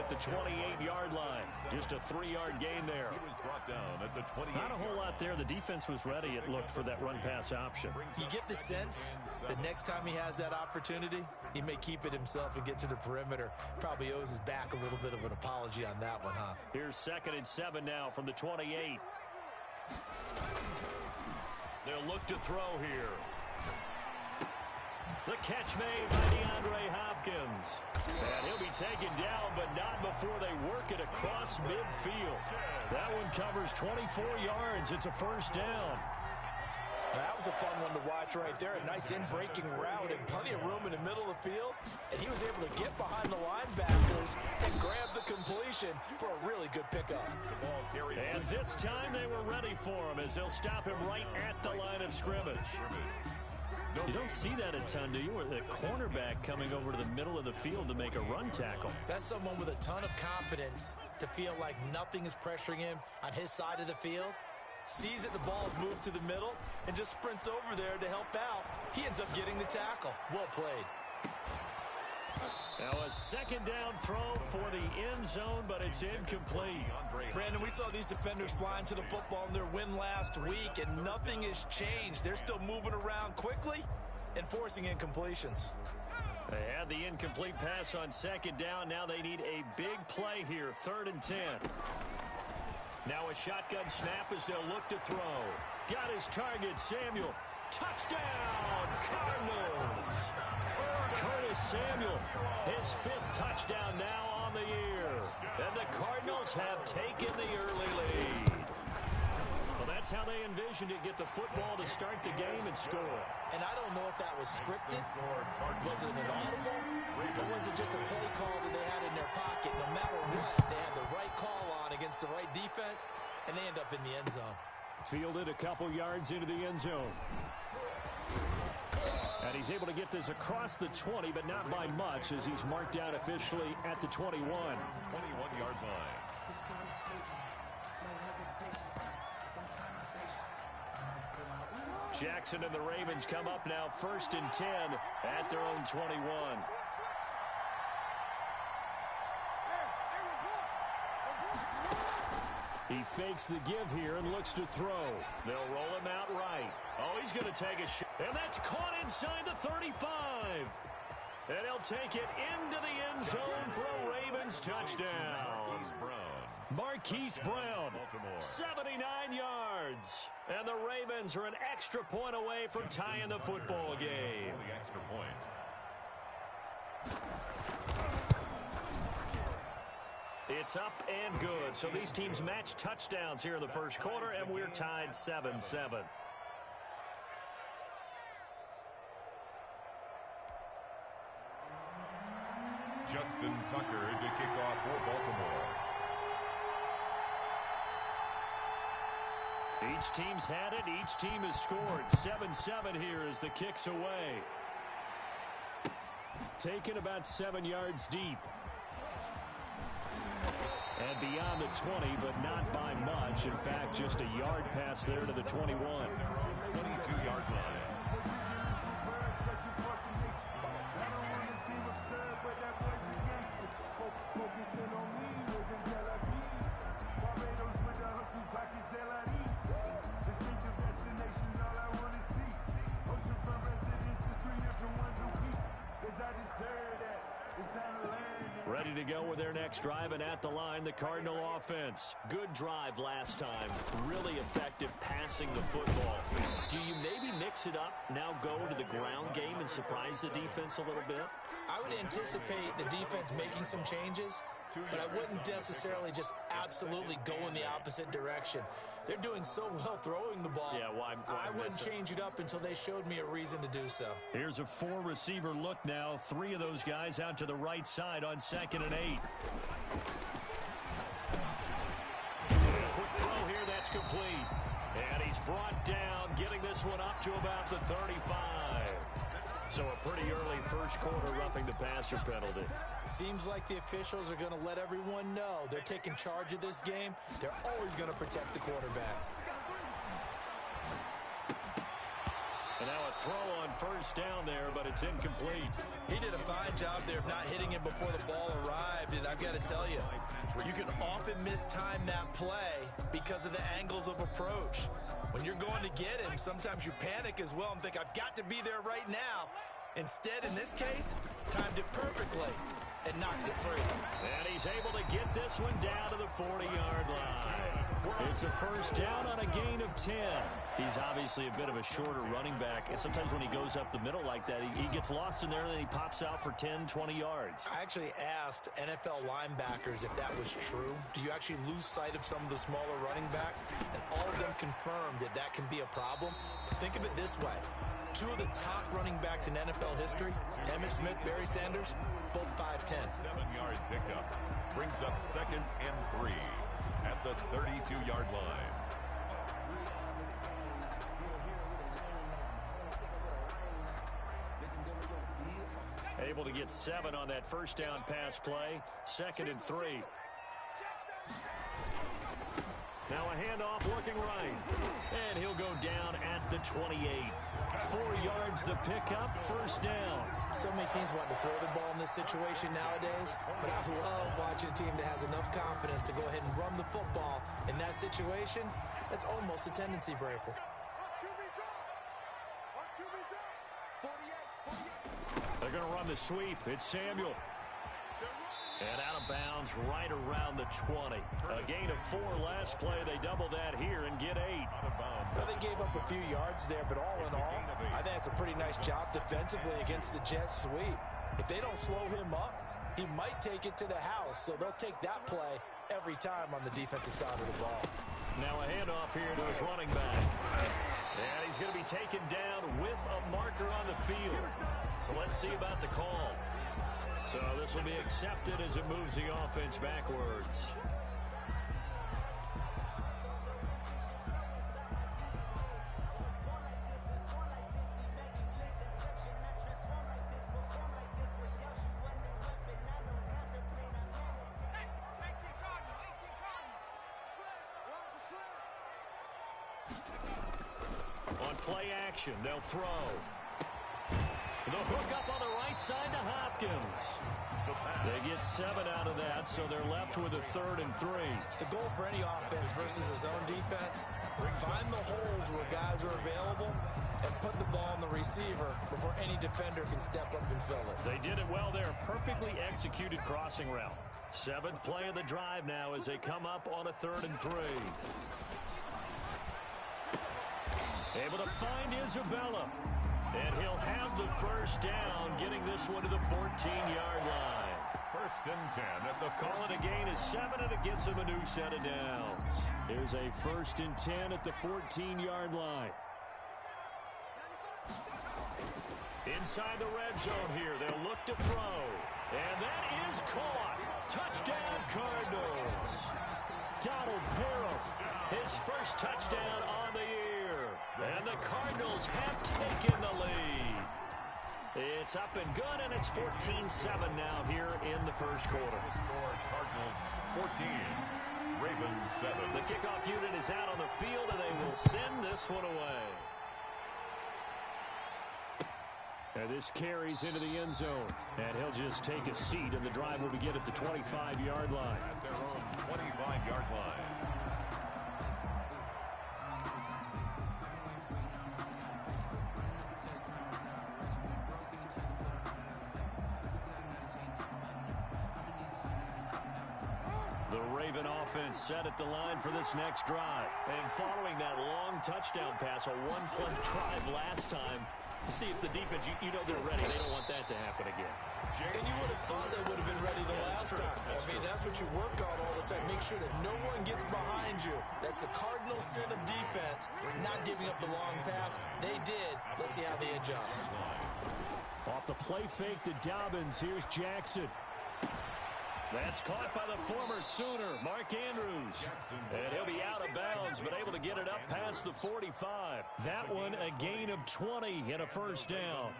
at the 28-yard line. Just a 3-yard gain there. He was brought down at the 28. Not a whole lot there. The defense was ready, it looked, for that run-pass option. You get the sense that next time he has that opportunity, he may keep it himself and get to the perimeter. Probably owes his back a little bit of an apology on that one, huh? Here's 2nd and 7 now from the 28. They'll look to throw here. The catch made by DeAndre Hopkins. And he'll be taken down, but not before they work it across midfield. That one covers 24 yards. It's a first down. That was a fun one to watch right there. A nice in-breaking route and plenty of room in the middle of the field. And he was able to get behind the linebackers and grab the completion for a really good pickup. And this time they were ready for him as they'll stop him right at the line of scrimmage. You don't see that a ton, do you? Or the cornerback coming over to the middle of the field to make a run tackle. That's someone with a ton of confidence to feel like nothing is pressuring him on his side of the field. Sees that the ball's moved to the middle and just sprints over there to help out. He ends up getting the tackle. Well played. Now a 2nd down throw for the end zone, but it's incomplete. Brandon, we saw these defenders flying to the football in their win last week, and nothing has changed. They're still moving around quickly and forcing incompletions. They had the incomplete pass on 2nd down. Now they need a big play here, 3rd and 10. Now a shotgun snap as they'll look to throw. Got his target, Samuel. Touchdown, Cardinals. Curtis Samuel, his 5th touchdown now on the year. And the Cardinals have taken the early lead. Well, that's how they envisioned it, get the football to start the game and score. And I don't know if that was scripted. Was it an audible? Or was it just a play call that they had in their pocket? No matter what, they had the right call on against the right defense, and they end up in the end zone. Fielded a couple yards into the end zone. And he's able to get this across the 20, but not by much, as he's marked down officially at the 21. 21-yard line. Jackson and the Ravens come up now 1st and 10 at their own 21. He fakes the give here and looks to throw. They'll roll him out right. Oh, he's going to take a shot. And that's caught inside the 35. And he'll take it into the end zone for a Ravens touchdown. Marquise Brown, 79 yards. And the Ravens are an extra point away from tying the football game. The extra point. It's up and good. So these teams match touchdowns here in the first quarter, and we're tied 7-7. Justin Tucker to kick off for Baltimore. Each team's had it. Each team has scored. 7-7 here as the kick's away. Taken about 7 yards deep. And beyond the 20, but not by much. In fact, just a yard pass there to the 21. 22-yard line. Ready to go with their next drive, and at the line, the Cardinal offense. Good drive last time. Really effective passing the football. Do you maybe mix it up, now go to the ground game and surprise the defense a little bit? I would anticipate the defense making some changes, but I wouldn't necessarily just absolutely go in the opposite direction. They're doing so well throwing the ball. Yeah, why I wouldn't change it up until they showed me a reason to do so. Here's a 4-receiver look now. 3 of those guys out to the right side on 2nd and 8. Quick throw here, that's complete. And he's brought down, getting this one up to about the 35. So a pretty early first quarter roughing the passer penalty. Seems like the officials are going to let everyone know they're taking charge of this game. They're always going to protect the quarterback. And now a throw on first down there, but it's incomplete. He did a fine job there of not hitting him before the ball arrived, and I've got to tell you, you can often mistime that play because of the angles of approach. When you're going to get him, sometimes you panic as well and think, I've got to be there right now. Instead, in this case, timed it perfectly and knocked it free. And he's able to get this one down to the 40-yard line. It's a first down on a gain of 10. He's obviously a bit of a shorter running back, and sometimes when he goes up the middle like that, he gets lost in there, and then he pops out for 10, 20 yards. I actually asked NFL linebackers if that was true. Do you actually lose sight of some of the smaller running backs? And all of them confirmed that that can be a problem. Think of it this way. Two of the top running backs in NFL history, Emmitt Smith, Barry Sanders, both 5'10". 7-yard pickup brings up 2nd and 3 at the 32-yard line. Able to get 7 on that first down pass play. 2nd and 3. Now a handoff looking right. And he'll go down at the 28. 4 yards the pickup, first down. So many teams want to throw the ball in this situation nowadays, but I love watching a team that has enough confidence to go ahead and run the football. In that situation, that's almost a tendency breaker. They're going to run the sweep. It's Samuel. And out of bounds right around the 20. A gain of 4 last play. They double that here and get 8. So they gave up a few yards there, but all in all, I think it's a pretty nice job defensively against the Jets sweep. If they don't slow him up, he might take it to the house. So they'll take that play every time on the defensive side of the ball. Now a handoff here to his running back. And he's going to be taken down with a marker on the field. So let's see about the call. So this will be accepted as it moves the offense backwards. On play action, they'll throw. The hook up on the right side to Hopkins. They get 7 out of that, so they're left with a 3rd and 3. The goal for any offense versus his own defense, find the holes where guys are available and put the ball on the receiver before any defender can step up and fill it. They did it well there. Perfectly executed crossing route. 7th play of the drive now as they come up on a 3rd and 3. Able to find Isabella. And he'll have the first down, getting this one to the 14-yard line. 1st and 10 at the call it a gain of 7, and it gets him a new set of downs. Here's a 1st and 10 at the 14-yard line. Inside the red zone here, they'll look to throw. And that is caught. Touchdown, Cardinals. Donald Parham, his first touchdown on the year. And the Cardinals have taken the lead. It's up and good, and it's 14-7 now here in the first quarter. Cardinals 14, Ravens 7. The kickoff unit is out on the field, and they will send this one away. And this carries into the end zone. And he'll just take a seat, and the drive will begin at the 25-yard line. At their own 25-yard line. The Raven offense set at the line for this next drive. And following that long touchdown pass, a one-play drive last time, see if the defense, you know they're ready. They don't want that to happen again. And you would have thought they would have been ready the last time. That's what you work on all the time. Make sure that no one gets behind you. That's the cardinal sin of defense, not giving up the long pass. They did. Let's see how they adjust. Off the play fake to Dobbins. Here's Jackson. That's caught by the former Sooner, Mark Andrews. And he'll be out of bounds, but able to get it up past the 45. That one a gain of 20 and a first down.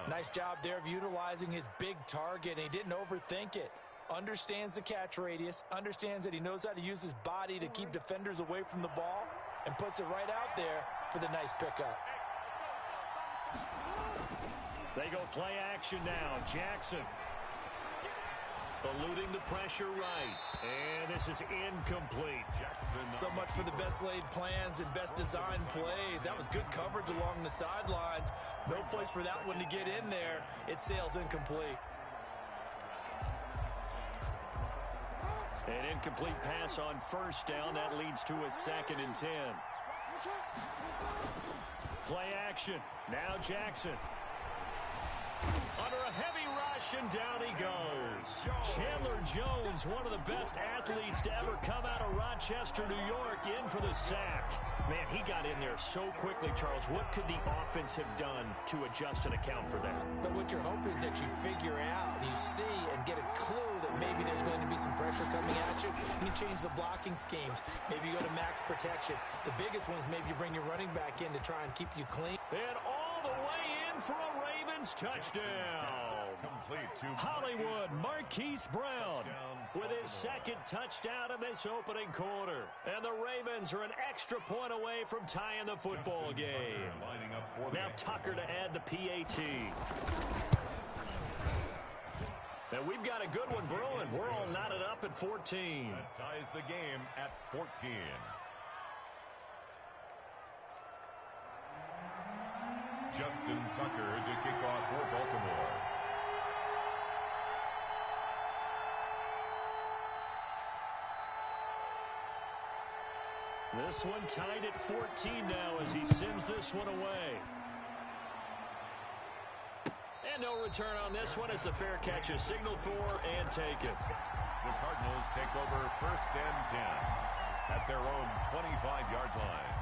Nice job there of utilizing his big target, and he didn't overthink it. Understands the catch radius, understands that he knows how to use his body to keep defenders away from the ball, and puts it right out there for the nice pickup. They go play action now. Jackson. Eluding the pressure right. And this is incomplete. So much for the best laid plans and best designed plays. That was good coverage along the sidelines. No place for that one to get in there. It sails incomplete. An incomplete pass on first down. That leads to a 2nd and 10. Play action. Now Jackson. Under a heavy rush, and down he goes. Chandler Jones, one of the best athletes to ever come out of Rochester, New York, in for the sack. Man, he got in there so quickly, Charles. What could the offense have done to adjust and account for that? But what you're hoping is that you figure out, you see, and get a clue that maybe there's going to be some pressure coming at you. You change the blocking schemes. Maybe you go to max protection. The biggest one is maybe you bring your running back in to try and keep you clean. And all the way in for a Ravens touchdown. Complete to Hollywood Marquise Brown with his 2nd touchdown in this opening quarter. And the Ravens are an extra point away from tying the football game. Now Tucker to add the PAT. And we've got a good one brewing. We're all knotted up at 14. That ties the game at 14. Justin Tucker to kick off for Baltimore. This one tied at 14 now as he sends this one away. And no return on this one as the fair catch is signaled for and taken. The Cardinals take over 1st and 10 at their own 25-yard line.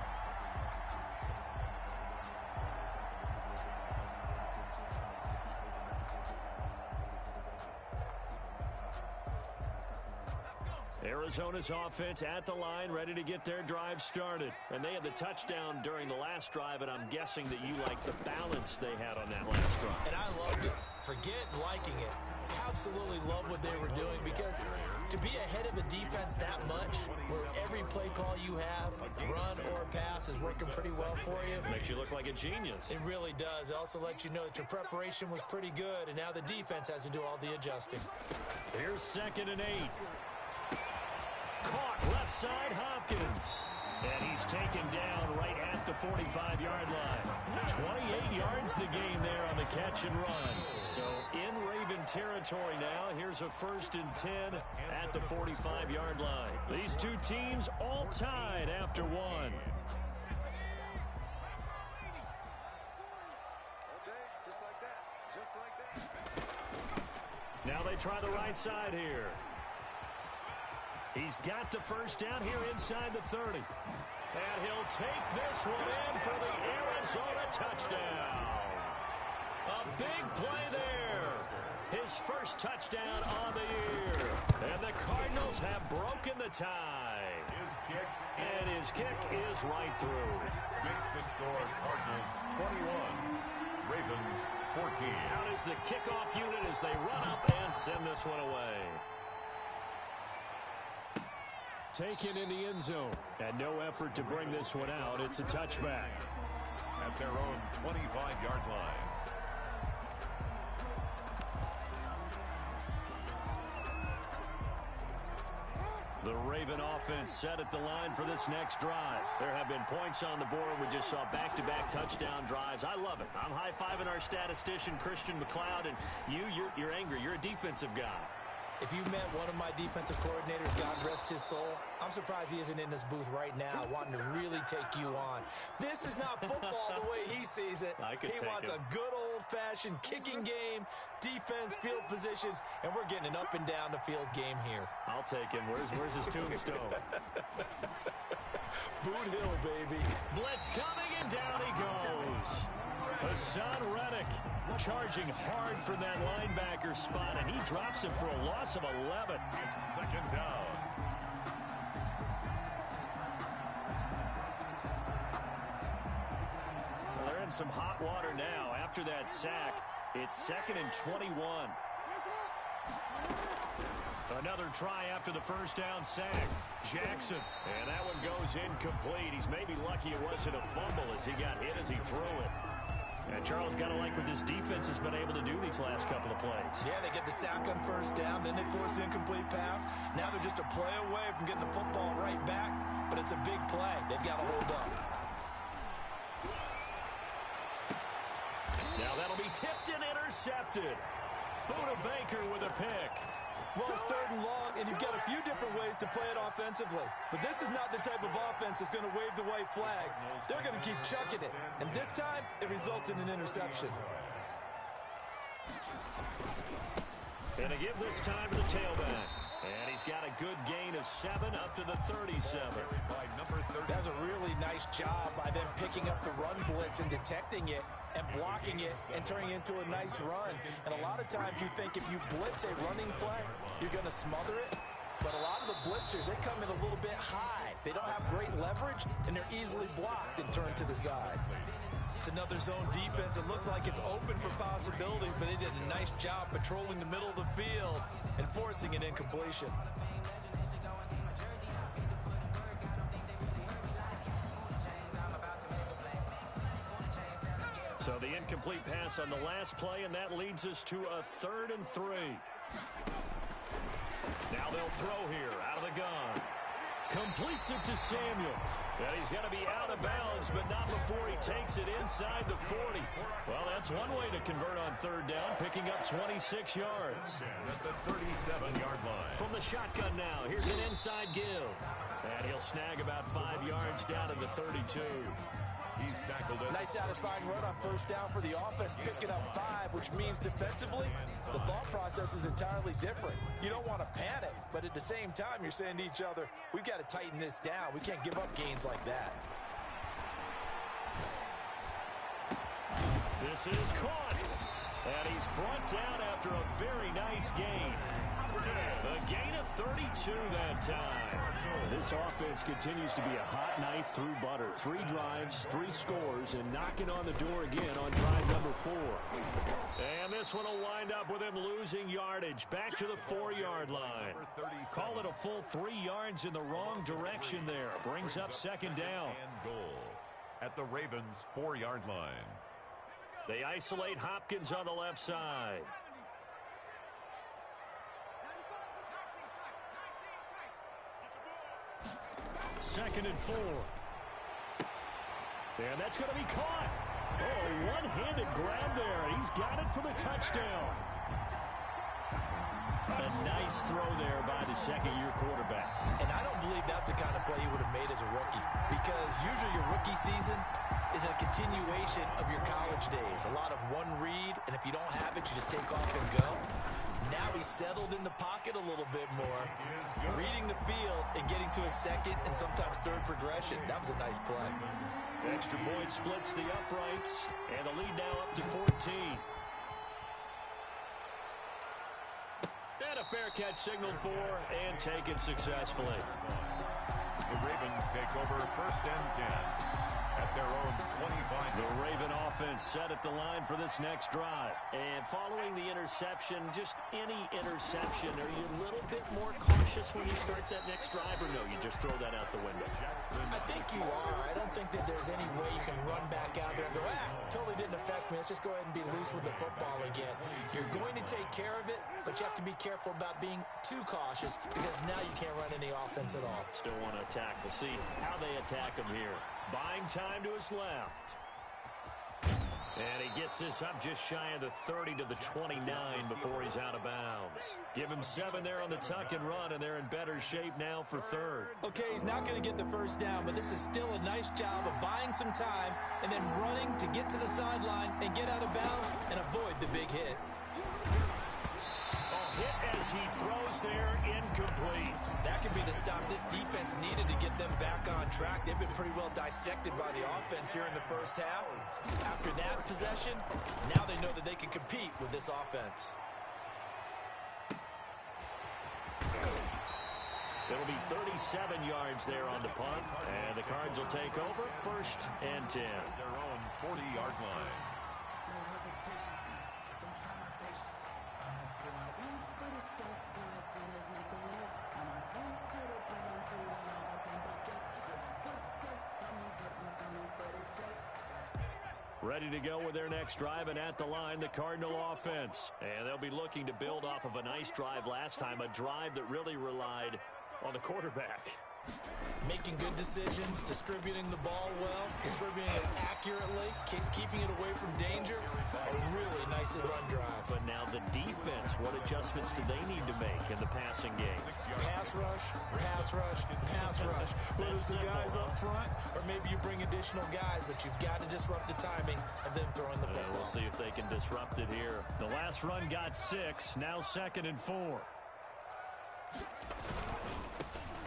Arizona's offense at the line, ready to get their drive started. And they had the touchdown during the last drive, and I'm guessing that you like the balance they had on that last drive. And I loved it. Forget liking it. Absolutely love what they were doing, because to be ahead of a defense that much, where every play call you have, run or pass, is working pretty well for you. Makes you look like a genius. It really does. It also lets you know that your preparation was pretty good, and now the defense has to do all the adjusting. Here's 2nd and 8. Caught left side, Hopkins. And he's taken down right at the 45-yard line. 28 yards the gain there on the catch and run. So in Raven territory now. Here's a 1st and 10 at the 45-yard line. These two teams all tied after one. Now they try the right side here. He's got the first down here inside the 30. And he'll take this one in for the Arizona touchdown. A big play there. His first touchdown on the year. And the Cardinals have broken the tie. His kick is right through. Makes the score Cardinals 21, Ravens 14. Out is the kickoff unit as they run up and send this one away. Taken in the end zone. And no effort to bring this one out. It's a touchback. At their own 25-yard line. The Raven offense set at the line for this next drive. There have been points on the board. We just saw back-to-back touchdown drives. I love it. I'm high-fiving our statistician, Christian McLeod, and you're angry. You're a defensive guy. If you met one of my defensive coordinators, God rest his soul, I'm surprised he isn't in this booth right now wanting to really take you on. This is not football the way he sees it. He wants a good old-fashioned kicking game, defense, field position, and we're getting an up-and-down-the-field game here. I'll take him. Where's his tombstone? Boot Hill, baby. Blitz coming, and down he goes. Hassan Reddick charging hard for that linebacker spot, and he drops him for a loss of 11. Second down. Well, they're in some hot water now. After that sack, it's 2nd and 21. Another try after the first down sack. Jackson, and that one goes incomplete. He's maybe lucky it wasn't a fumble as he got hit as he threw it. And Charles, got to like what this defense has been able to do these last couple of plays. Yeah, they get the sack on first down, then they force the incomplete pass. Now they're just a play away from getting the football right back, but it's a big play. They've got to hold up. Now that'll be tipped and intercepted. Buda Baker with a pick. Well, it's 3rd and long, and you've got a few different ways to play it offensively. But this is not the type of offense that's going to wave the white flag. They're going to keep chucking it. And this time, it results in an interception. And to give this time to the tailback. And he's got a good gain of 7 up to the 37. That's a really nice job by them picking up the run blitz and detecting it and blocking it and turning it into a nice run. And a lot of times you think if you blitz a running play, you're going to smother it. But a lot of the blitzers, they come in a little bit high. They don't have great leverage, and they're easily blocked and turned to the side. It's another zone defense. It looks like it's open for possibilities, but they did a nice job patrolling the middle of the field and forcing an incompletion. So the incomplete pass on the last play, and that leads us to a 3rd and 3. Now they'll throw here out of the gun. Completes it to Samuel. And he's got to be out of bounds, but not before he takes it inside the 40. Well, that's one way to convert on 3rd down, picking up 26 yards. At the 37-yard line. From the shotgun now, here's an inside give. And he'll snag about 5 yards down to the 32. He's tackled it. Nice satisfying run on first down for the offense, picking up 5, which means defensively, the thought process is entirely different. You don't want to panic, but at the same time, you're saying to each other, we've got to tighten this down. We can't give up gains like that. This is caught. And he's brought down after a very nice gain. A gain of 32 that time. This offense continues to be a hot knife through butter. 3 drives, 3 scores, and knocking on the door again on drive number 4. And this one will wind up with him losing yardage. Back to the 4-yard line. Call it a full 3 yards in the wrong direction there. Brings up 2nd down. And goal at the Ravens' 4-yard line. They isolate Hopkins on the left side. Second and 4. And that's going to be caught. Oh, one-handed grab there. He's got it for the touchdown. A nice throw there by the second-year quarterback. And I don't believe that's the kind of play he would have made as a rookie, because usually your rookie season is a continuation of your college days. A lot of one read, and if you don't have it, you just take off and go. Now he's settled in the pocket a little bit more, reading the field and getting to a second and sometimes third progression. That was a nice play. Extra point splits the uprights, and the lead now up to 14. And a fair catch signaled for and taken successfully. The Ravens take over 1st and 10 at their own 25. The Raven offense set at the line for this next drive. And following the interception, just any interception, are you a little bit more cautious when you start that next drive, or no, you just throw that out the window? I think you are. I don't think that there's any way you can run back out there and go, totally didn't affect me. Let's just go ahead and be loose with the football again. You're going to take care of it, but you have to be careful about being too cautious, because now you can't run any offense at all. Still want to attack. We'll see how they attack him here. Buying time to his left. And he gets this up just shy of the 30 to the 29 before he's out of bounds. Give him 7 there on the tuck and run, and they're in better shape now for 3rd. Okay, he's not going to get the first down, but this is still a nice job of buying some time and then running to get to the sideline and get out of bounds and avoid the big hit. Hit as he throws there, incomplete. That could be the stop this defense needed to get them back on track. They've been pretty well dissected by the offense here in the first half. After that possession, now they know that they can compete with this offense. It'll be 37 yards there on the punt, and the Cards will take over 1st and 10. Their own 40-yard line. Ready to go with their next drive, and at the line, the Cardinal offense. And they'll be looking to build off of a nice drive last time, a drive that really relied on the quarterback. Making good decisions, distributing the ball well, distributing it accurately, keeping it away from danger. A really nicely run drive. But now the defense, what adjustments do they need to make in the passing game? Pass rush, pass rush, pass rush. Whether it's the guys up front or maybe you bring additional guys, but you've got to disrupt the timing of them throwing the football. We'll see if they can disrupt it here. The last run got 6, now 2nd and 4.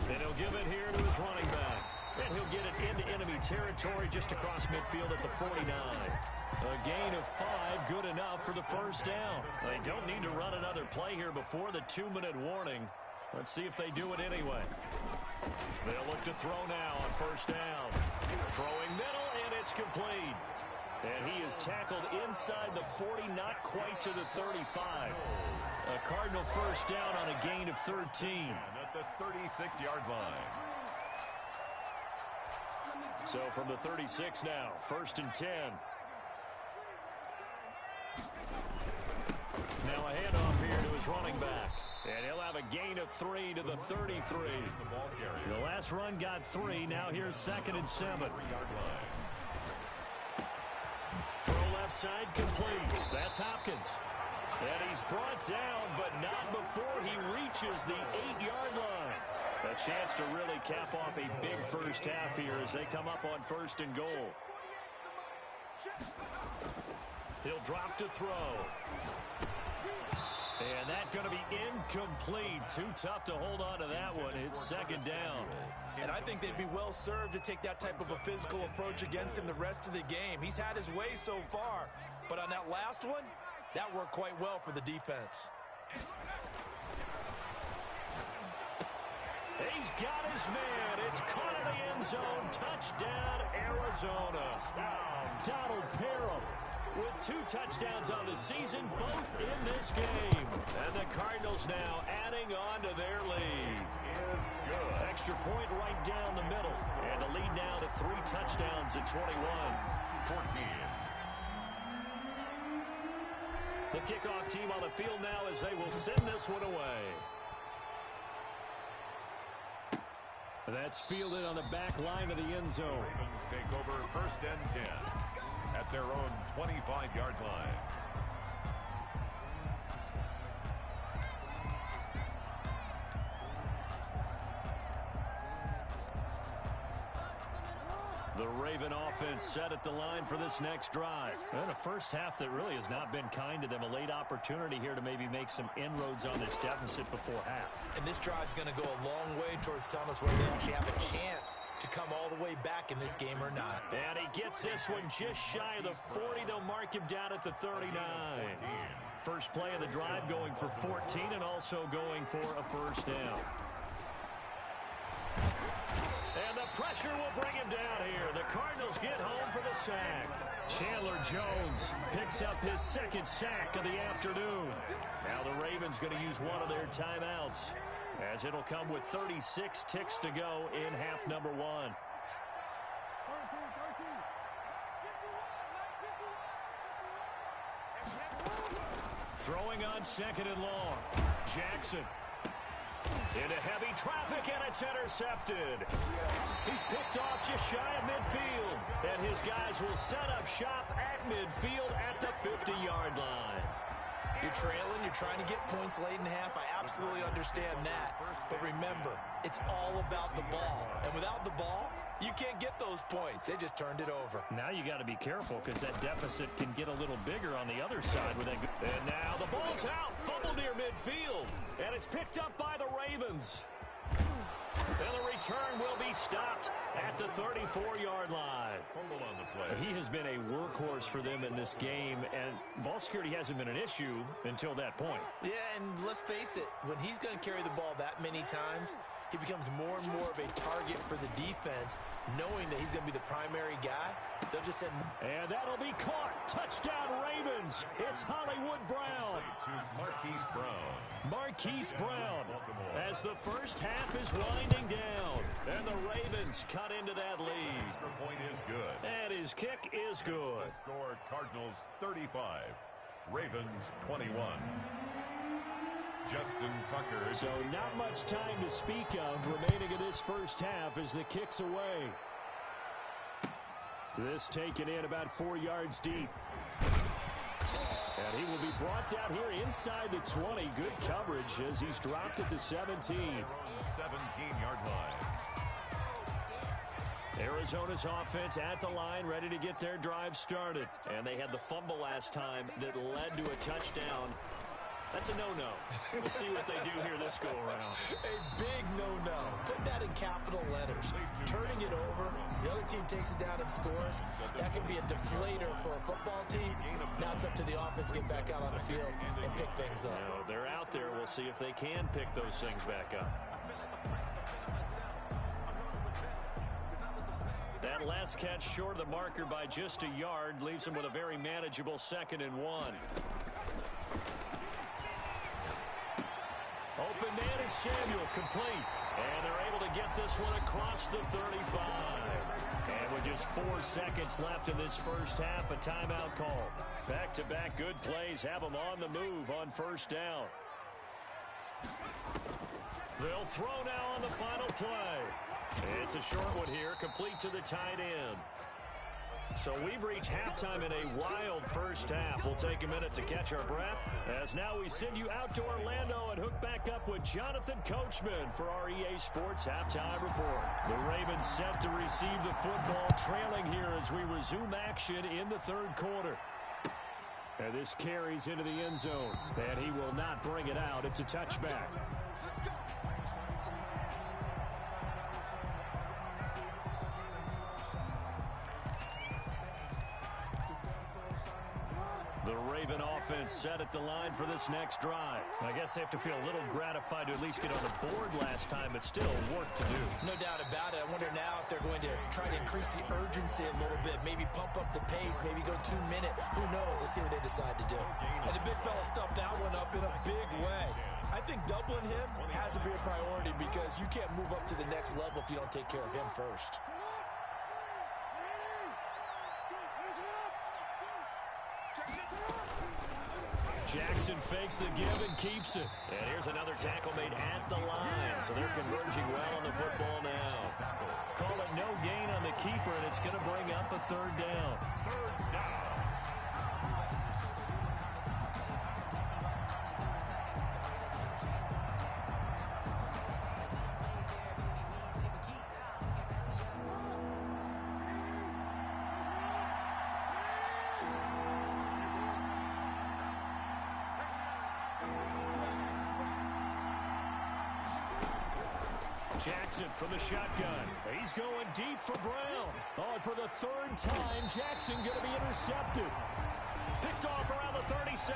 And he'll give it here to his running back. And he'll get it into enemy territory just across midfield at the 49. A gain of 5, good enough for the first down. They don't need to run another play here before the 2-minute warning. Let's see if they do it anyway. They'll look to throw now on first down. Throwing middle, and it's complete. And he is tackled inside the 40, not quite to the 35. A Cardinal first down on a gain of 13. At the 36-yard line. So from the 36 now, 1st and 10. Now a handoff here to his running back. And he'll have a gain of 3 to the 33. The last run got 3. Now here's 2nd and 7. Throw left side complete. That's Hopkins. And he's brought down, but not before he reaches the 8-yard line. A chance to really cap off a big first half here as they come up on 1st and goal. He'll drop to throw. And that's going to be incomplete. Too tough to hold on to that one. It's 2nd down. And I think they'd be well served to take that type of a physical approach against him the rest of the game. He's had his way so far. But on that last one, that worked quite well for the defense. He's got his man. It's caught in the end zone. Touchdown, Arizona. Donald Parham with 2 touchdowns on the season, both in this game. And the Cardinals now adding on to their lead. Extra point right down the middle. And the lead now to 3 touchdowns at 21-14. The kickoff team on the field now as they will send this one away. That's fielded on the back line of the end zone. Ravens take over 1st and 10 at their own 25-yard line. The Raven offense set at the line for this next drive. And a first half that really has not been kind to them. A late opportunity here to maybe make some inroads on this deficit before half. And this drive's going to go a long way towards telling us whether they actually have a chance to come all the way back in this game or not. And he gets this one just shy of the 40. They'll mark him down at the 39. First play of the drive going for 14 and also going for a first down. And the pressure will bring him down here. The Cardinals get home for the sack. Chandler Jones picks up his 2nd sack of the afternoon. Now the Ravens going to use one of their timeouts, as it'll come with 36 ticks to go in half number 1. Throwing on 2nd and long. Jackson. Into heavy traffic, and it's intercepted. He's picked off just shy of midfield. And his guys will set up shop at midfield at the 50-yard line. You're trailing, you're trying to get points late in half. I absolutely understand that. But remember, it's all about the ball. And without the ball, you can't get those points. They just turned it over. Now you got to be careful because that deficit can get a little bigger on the other side. With that. And now the ball's out. Fumble near midfield. And it's picked up by the Ravens. And the return will be stopped at the 34-yard line. Fumble on the play. He has been a workhorse for them in this game, and ball security hasn't been an issue until that point. Yeah, and let's face it, when he's going to carry the ball that many times, he becomes more and more of a target for the defense, knowing that he's going to be the primary guy. They'll just send... And that'll be caught. Touchdown, Ravens. It's Hollywood Brown. To Marquise Brown. Marquise Brown as the first half is winding down. And the Ravens cut into that lead. Extra point is good. That his kick is good. The score, Cardinals 35, Ravens 21. Justin Tucker. So not much time to speak of remaining in this first half as the kick's away. This taken in about 4 yards deep. And he will be brought down here inside the 20. Good coverage as he's dropped at the 17. 17-yard line. Arizona's offense at the line, ready to get their drive started. And they had the fumble last time that led to a touchdown. That's a no-no. We'll see what they do here this go-around. A big no-no. Put that in capital letters. Turning it over, the other team takes it down and scores. That can be a deflator for a football team. Now it's up to the offense to get back out on the field and pick things up. No, they're out there. We'll see if they can pick those things back up. That last catch short of the marker by just a yard leaves him with a very manageable 2nd and 1. Open man is Samuel, complete. And they're able to get this one across the 35. And with just 4 seconds left in this first half, a timeout call. Back-to-back good plays have them on the move on first down. They'll throw now on the final play. It's a short one here, complete to the tight end. So we've reached halftime in a wild first half. We'll take a minute to catch our breath as now we send you out to Orlando and hook back up with Jonathan Coachman for our EA Sports Halftime Report. The Ravens set to receive the football, trailing here as we resume action in the 3rd quarter. And this carries into the end zone, and he will not bring it out. It's a touchback. The Raven offense set at the line for this next drive. I guess they have to feel a little gratified to at least get on the board last time, but still work to do. No doubt about it. I wonder now if they're going to try to increase the urgency a little bit, maybe pump up the pace, maybe go 2-minute. Who knows? Let's see what they decide to do. And the big fella stuffed that one up in a big way. I think doubling him has to be a priority because you can't move up to the next level if you don't take care of him first. Jackson fakes the give and keeps it. And here's another tackle made at the line. So they're converging well on the football now. Call it no gain on the keeper, and it's going to bring up a 3rd down. 3rd down. Jackson from the shotgun. He's going deep for Brown. Oh, and for the 3rd time, Jackson going to be intercepted. Picked off around the 37.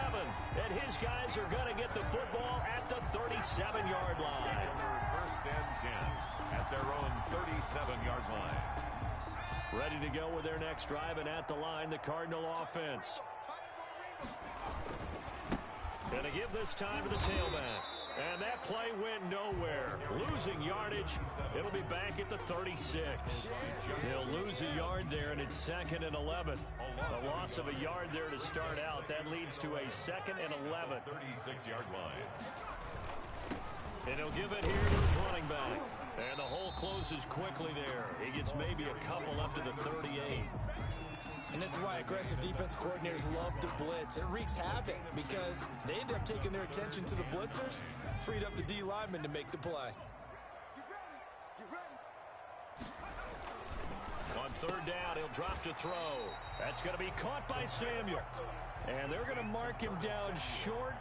And his guys are going to get the football at the 37-yard line. 1st and 10 at their own 37-yard line. Ready to go with their next drive, and at the line, the Cardinal offense. Going to give this time to the tailback. And that play went nowhere. Losing yardage. It'll be back at the 36. They'll lose a yard there, and it's 2nd and 11. A loss of a yard there to start out. That leads to a 2nd and 11. 36-yard line. And he'll give it here to his running back. And the hole closes quickly there. He gets maybe a couple up to the 38. And this is why aggressive defense coordinators love to blitz. It wreaks havoc because they end up taking their attention to the blitzers, freed up the D lineman to make the play. On 3rd down, he'll drop to throw. That's going to be caught by Samuel. And they're going to mark him down short,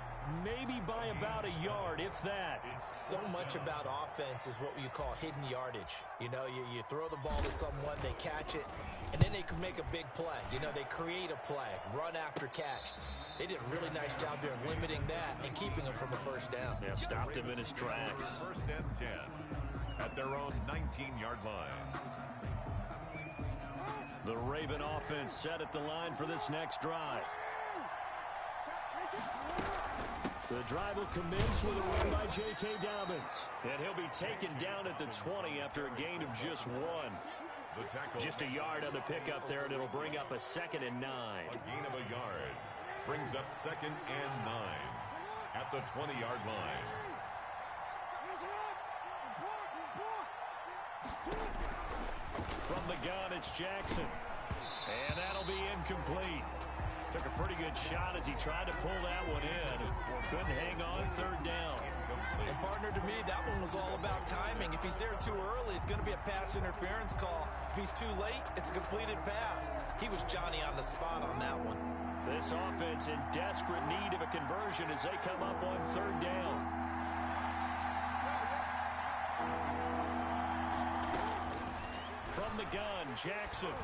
maybe by about a yard, if that. So much about offense is what you call hidden yardage. You know, you throw the ball to someone, they catch it, and then they can make a big play. You know, they create a play, run after catch. They did a really nice job there of limiting that and keeping him from a 1st down. Yeah, stopped him in his tracks. 1st and 10 at their own 19-yard line. The Raven offense set at the line for this next drive. The drive will commence with a run by J.K. Dobbins. And he'll be taken down at the 20 after a gain of just 1. The tackle. Just a yard on the pickup there, and it'll bring up a 2nd and 9. A gain of a yard. Brings up 2nd and 9 at the 20-yard line. From the gun, it's Jackson. And that'll be incomplete. Took a pretty good shot as he tried to pull that one in. Couldn't hang on 3rd down. And partner, to me, that one was all about timing. If he's there too early, it's going to be a pass interference call. If he's too late, it's a completed pass. He was Johnny on the spot on that one. This offense in desperate need of a conversion as they come up on 3rd down. From the gun, Jackson.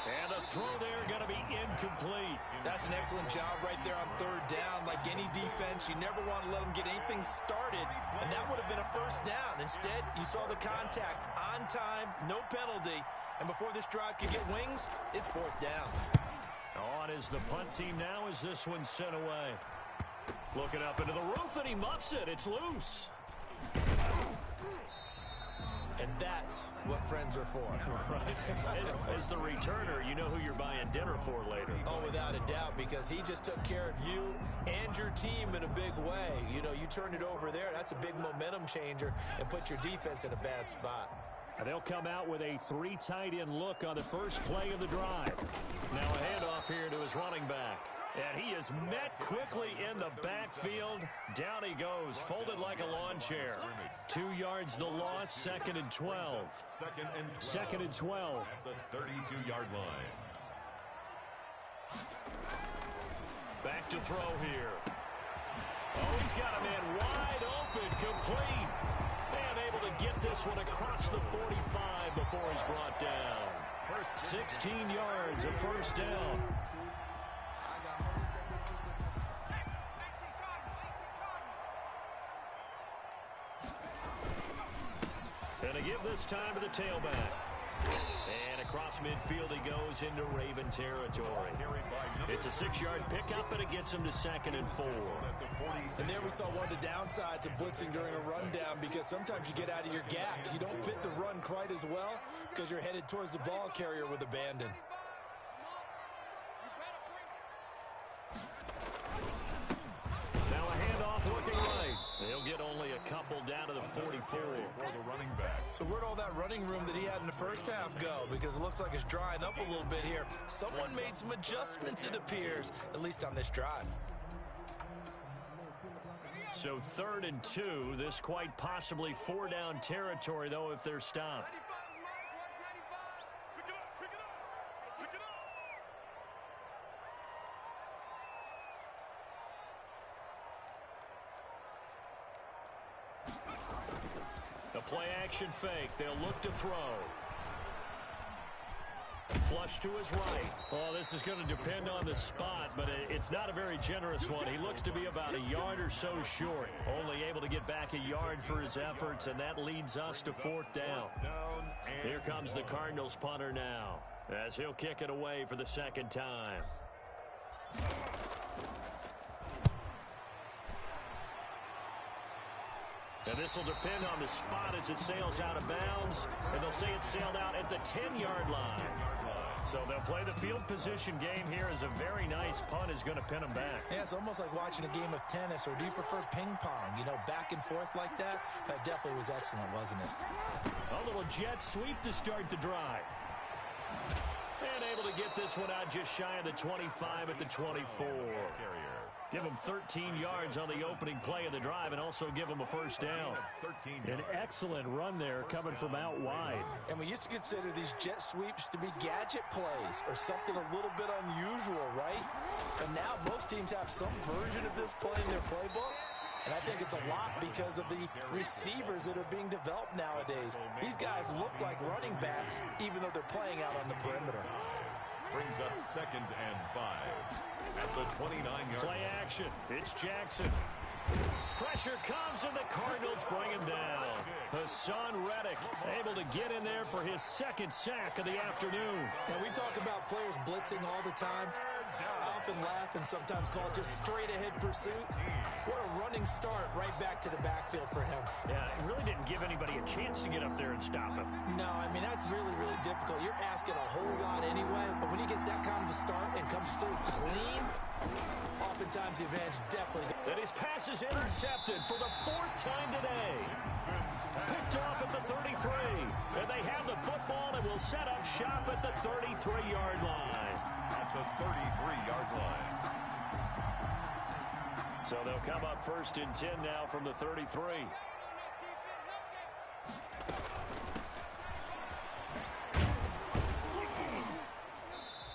And the throw there going to be incomplete. That's an excellent job right there on 3rd down. Like any defense, you never want to let them get anything started, and that would have been a 1st down. Instead, you saw the contact on time, no penalty, and before this drive could get wings, it's 4th down. On is the punt team now as this one's sent away. Looking up into the roof, and he muffs it. It's loose. And that's what friends are for. Right. As the returner, you know who you're buying dinner for later. Oh, without a doubt, because he just took care of you and your team in a big way. You know, you turned it over there. That's a big momentum changer and put your defense in a bad spot. And they'll come out with a 3 tight end look on the first play of the drive. Now a handoff here to his running back. And he is met quickly in the backfield. Down he goes, folded like a lawn chair. 2 yards the loss, 2nd and 12. 2nd and 12. At the 32-yard line. Back to throw here. Oh, he's got a man wide open, complete. And able to get this one across the 45 before he's brought down. 16 yards, a 1st down. And to give this time to the tailback. And across midfield he goes into Raven territory. It's a 6-yard pickup, and it gets him to 2nd and 4. And there we saw one of the downsides of blitzing during a rundown, because sometimes you get out of your gaps. You don't fit the run quite as well because you're headed towards the ball carrier with abandon. Now a handoff looking right. He'll get only a couple down to the 44. For the running back. So where'd all that running room that he had in the first half go? Because it looks like it's drying up a little bit here. Someone made some adjustments, it appears, at least on this drive. So 3rd and 2. This quite possibly 4-down territory, though, if they're stopped. The play action fake. They'll look to throw. Flush to his right. Oh, this is going to depend on the spot, but it's not a very generous one. He looks to be about a yard or so short. Only able to get back a yard for his efforts, and that leads us to 4th down. Here comes the Cardinals punter now, as he'll kick it away for the 2nd time. And this will depend on the spot as it sails out of bounds. And they'll say it sailed out at the 10-yard line. So they'll play the field position game here as a very nice punt is going to pin them back. Yeah, it's almost like watching a game of tennis, or do you prefer ping pong? You know, back and forth like that? That definitely was excellent, wasn't it? A little jet sweep to start the drive. And able to get this one out just shy of the 25 at the 24. Give him 13 yards on the opening play of the drive and also give him a 1st down. An excellent run there coming from out wide. And we used to consider these jet sweeps to be gadget plays or something a little bit unusual, right? And now most teams have some version of this play in their playbook. And I think it's a lot because of the receivers that are being developed nowadays. These guys look like running backs even though they're playing out on the perimeter. Brings up 2nd and 5 at the 29-yard play action. It's Jackson. Pressure comes, and the Cardinals bring him down. Hassan Reddick able to get in there for his 2nd sack of the afternoon. Now, we talk about players blitzing all the time. I often laugh and sometimes call it just straight-ahead pursuit. What a running running start right back to the backfield for him. Yeah, it really didn't give anybody a chance to get up there and stop him. No, I mean, that's really, really difficult. You're asking a whole lot anyway, but when he gets that kind of a start and comes through clean, oftentimes the advantage definitely goes. And his pass is intercepted for the 4th time today. Picked off at the 33. And they have the football and will set up shop at the 33-yard line. At the 33-yard line. So they'll come up 1st and 10 now from the 33.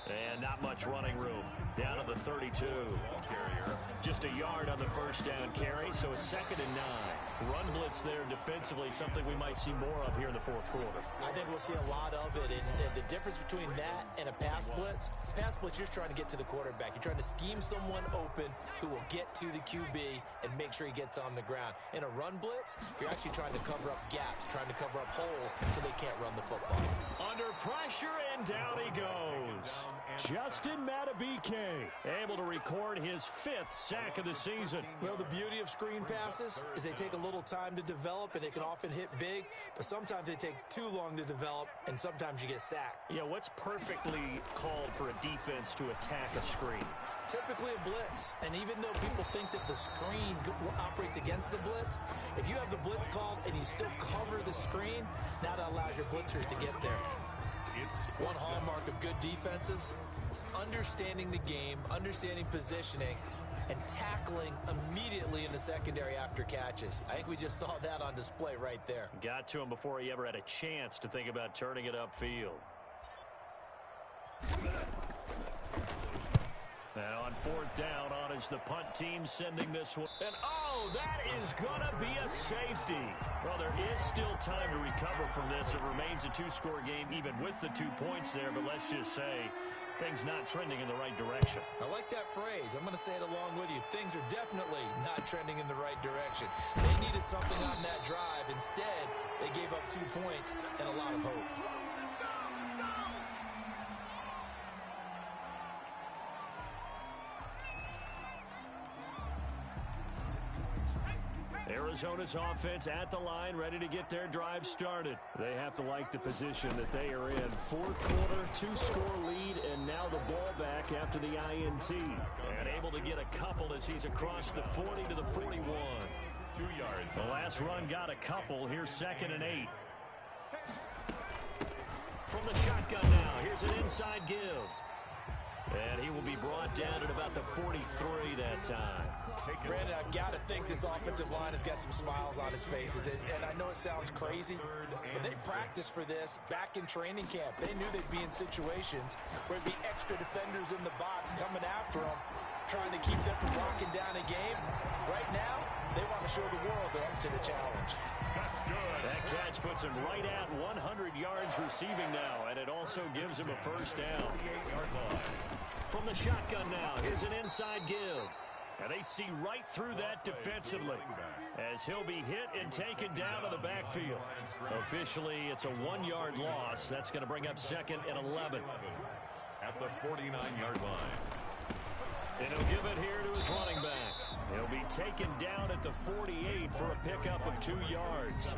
And not much running room. Down to the 32. Carrier. Just a yard on the 1st down carry, so it's 2nd and 9. Run blitz there defensively, something we might see more of here in the 4th quarter. I think we'll see a lot of it, and the difference between that and a pass blitz, you're trying to get to the quarterback. You're trying to scheme someone open who will get to the QB and make sure he gets on the ground. In a run blitz, you're actually trying to cover up gaps, trying to cover up holes so they can't run the football. Under pressure, and down he goes. Justin Madubuike able to record his 5th sack of the season. Well, the beauty of screen passes is they take a little time to develop, and they can often hit big, but sometimes they take too long to develop, and sometimes you get sacked. Yeah, what's perfectly called for a defense to attack a screen? Typically a blitz, and even though people think that the screen operates against the blitz, if you have the blitz called and you still cover the screen, now that allows your blitzers to get there. One hallmark of good defenses is understanding the game, understanding positioning, and tackling immediately in the secondary after catches. I think we just saw that on display right there. Got to him before he ever had a chance to think about turning it upfield. And on 4th down, on is the punt team sending this one. And oh, that is going to be a safety. Well, there is still time to recover from this. It remains a 2-score game even with the 2 points there, but let's just say things not trending in the right direction. I like that phrase. I'm going to say it along with you. Things are definitely not trending in the right direction. They needed something on that drive. Instead, they gave up 2 points and a lot of hope. Arizona's offense at the line, ready to get their drive started. They have to like the position that they are in. 4th quarter, 2-score lead, and now the ball back after the INT. And able to get a couple as he's across the 40 to the 41. 2 yards. The last run got a couple. Here's 2nd and 8. From the shotgun now, here's an inside give. And he will be brought down at about the 43 that time. Brandon, I've got to think this offensive line has got some smiles on its faces. And I know it sounds crazy, but they practiced for this back in training camp. They knew they'd be in situations where there'd be extra defenders in the box coming after them, trying to keep them from locking down a game. Right now, they want to show the world they're up to the challenge. That's good. That catch puts him right at 100 yards receiving now, and it also gives him a 1st down. 48-yard line. From the shotgun now, here's an inside give. And they see right through that defensively as he'll be hit and taken down to the backfield. Officially, it's a 1-yard loss. That's going to bring up 2nd and 11. At the 49-yard line. And he'll give it here to his running back. He'll be taken down at the 48 for a pickup of 2 yards.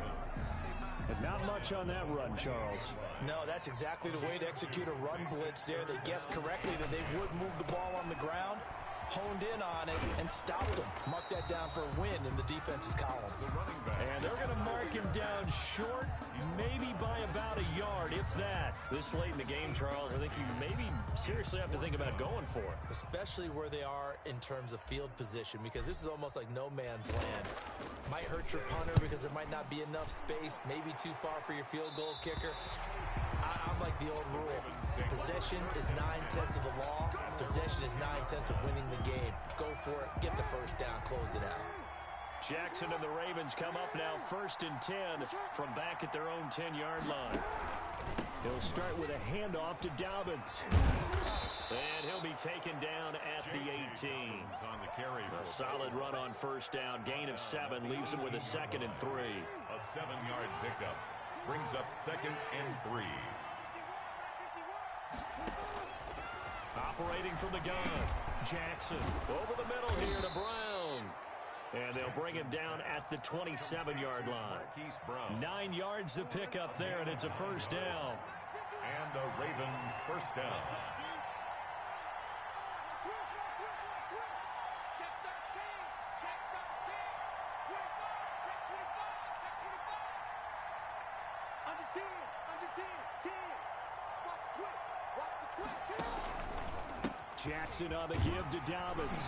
And not much on that run, Charles. No, that's exactly the way to execute a run blitz there. They guessed correctly that they would move the ball on the ground, honed in on it, and stopped him. Mark that down for a win in the defense's column. And they're going to mark him down short, maybe by about a yard, if that. This late in the game, Charles, I think you maybe seriously have to think about going for it. Especially where they are in terms of field position, because this is almost like no man's land. Might hurt your punter because there might not be enough space, maybe too far for your field goal kicker. I'm like the old rule. Possession is 9/10 of the law. Possession is 9/10 of winning the game. Go for it. Get the 1st down. Close it out. Jackson and the Ravens come up now 1st and 10 from back at their own 10-yard line. He'll start with a handoff to Dobbins. And he'll be taken down at the 18. A solid run on 1st down. Gain of 7 leaves him with a 2nd and 3. A 7-yard pickup brings up 2nd and 3. Operating from the gun, Jackson over the middle here to Brown. And they'll bring him down at the 27-yard line. 9 yards to pick up there, and it's a first down. And a Raven first down. Jackson on the give to Dobbins.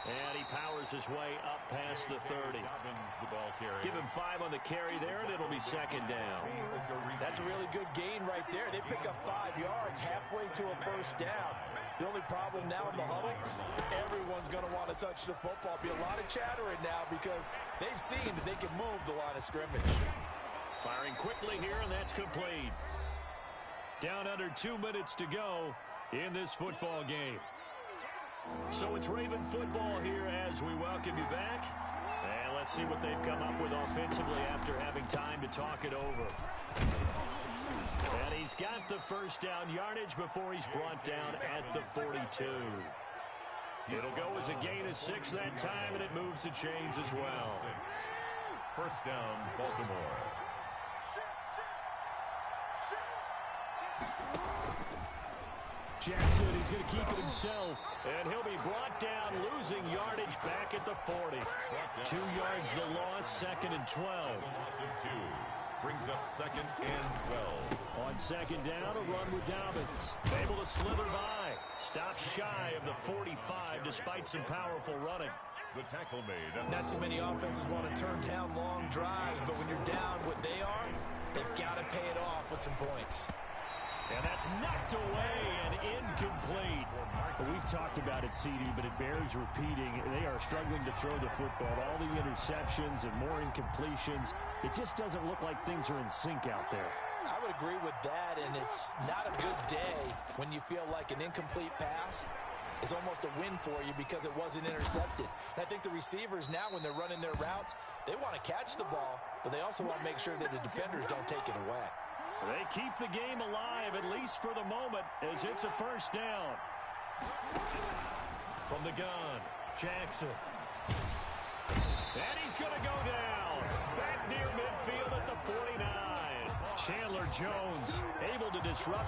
And he powers his way up past the 30. Give him 5 on the carry there, and it'll be second down. That's a really good gain right there. They pick up 5 yards halfway to a first down. The only problem now in the huddle, everyone's going to want to touch the football. Be a lot of chattering now because they've seen that they can move the line of scrimmage. Firing quickly here, and that's complete. Down under 2 minutes to go in this football game. So it's Raven football here as we welcome you back. And let's see what they've come up with offensively after having time to talk it over. And he's got the first down yardage before he's brought down at the 42. It'll go as a gain of 6 that time, and it moves the chains as well. First down, Baltimore. Jackson, he's going to keep it himself, and he'll be brought down, losing yardage back at the 40. 2 yards the loss, second and 12. Brings up second and 12. On second down, a run with Dobbins. Able to slither by. Stops shy of the 45 despite some powerful running. The tackle made. Not too many offenses want to turn down long drives, but when you're down what they are, they've got to pay it off with some points. And that's knocked away and incomplete. Well, we've talked about it, CD, but it bears repeating. They are struggling to throw the football. All the interceptions and more incompletions. It just doesn't look like things are in sync out there. I would agree with that, and it's not a good day when you feel like an incomplete pass is almost a win for you because it wasn't intercepted. And I think the receivers now, when they're running their routes, they want to catch the ball, but they also want to make sure that the defenders don't take it away. They keep the game alive, at least for the moment, as it's a first down. From the gun, Jackson. And he's going to go down. Back near midfield at the 49. Chandler Jones able to disrupt